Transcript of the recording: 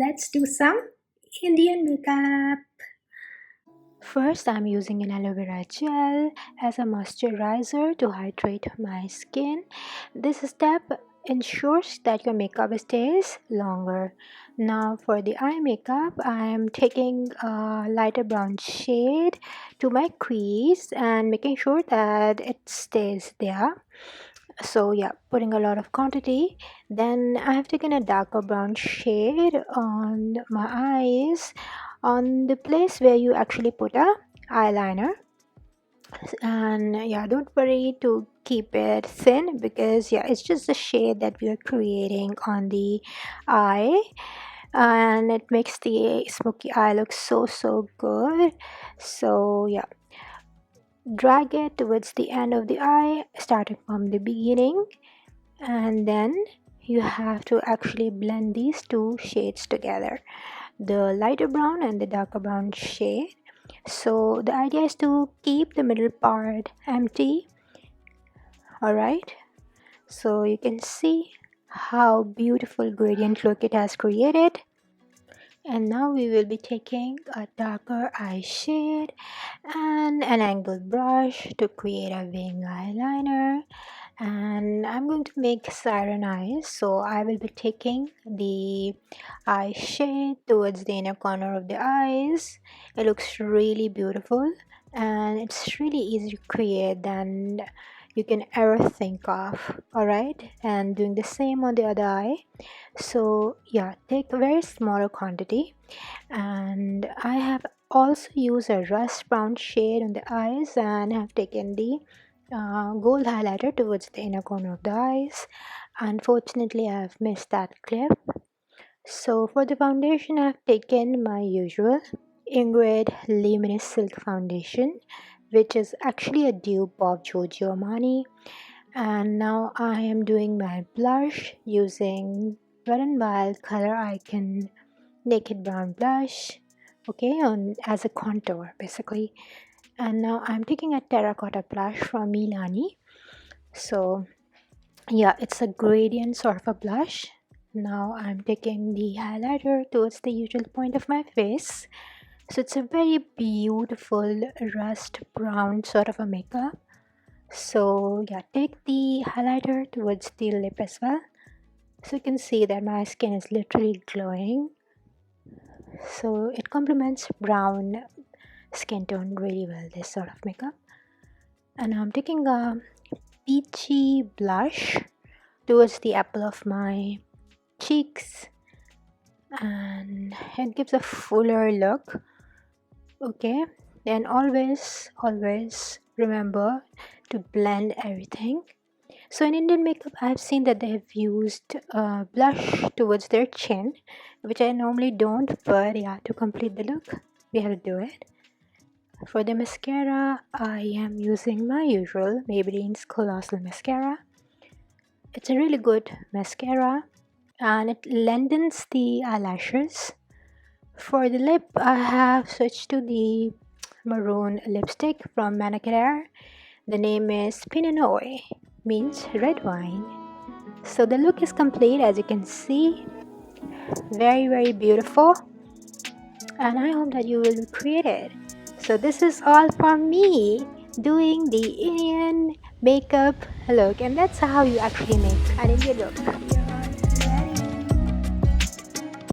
let's do some Indian makeup. First, I'm using an aloe vera gel as a moisturizer to hydrate my skin. This step ensures that your makeup stays longer. Now, for the eye makeup, I'm taking a lighter brown shade to my crease and making sure that it stays there. So yeah, putting a lot of quantity. Then I have taken a darker brown shade on my eyes, on the place where you actually put a eyeliner. And yeah, don't worry to keep it thin, because yeah, it's just the shade that we are creating on the eye, and it makes the smoky eye look so good. So yeah, drag it towards the end of the eye, starting from the beginning, and then you have to actually blend these two shades together, the lighter brown and the darker brown shade. So the idea is to keep the middle part empty. All right, so you can see how beautiful gradient look it has created. And now we will be taking a darker eye shade and an angled brush to create a wing eyeliner. And I'm going to make siren eyes, so I will be taking the eye shade towards the inner corner of the eyes. It looks really beautiful, and it's really easy to create than you can ever think of. All right, and doing the same on the other eye. So yeah, take a very smaller quantity, and I have also used a rust brown shade on the eyes and have taken the gold highlighter towards the inner corner of the eyes. Unfortunately, I have missed that clip. So for the foundation, I have taken my usual Ingrid Luminous Silk Foundation, which is actually a dupe of Giorgio Armani. And now I am doing my blush using Wet n Wild Color Icon Naked Brown Blush, okay, on as a contour basically. And now I'm taking a terracotta blush from Milani. So yeah, it's a gradient sort of a blush. Now I'm taking the highlighter towards the usual point of my face. So it's a very beautiful rust brown sort of a makeup. So yeah, take the highlighter towards the lip as well. So you can see that my skin is literally glowing. So it complements brown skin tone really well, this sort of makeup. And I'm taking a peachy blush towards the apple of my cheeks, and it gives a fuller look. Okay, then always remember to blend everything. So in Indian makeup, I've seen that they have used blush towards their chin, which I normally don't, but yeah, to complete the look, we have to do it. For the mascara, I am using my usual Maybelline's Colossal Mascara. It's a really good mascara, and it lengthens the eyelashes. For the lip, I have switched to the maroon lipstick from Manicure. The name is Pinot Noir, means red wine. So the look is complete, as you can see. Very beautiful, and I hope that you will create it. So this is all from me doing the Indian makeup look, and that's how you actually make an Indian look.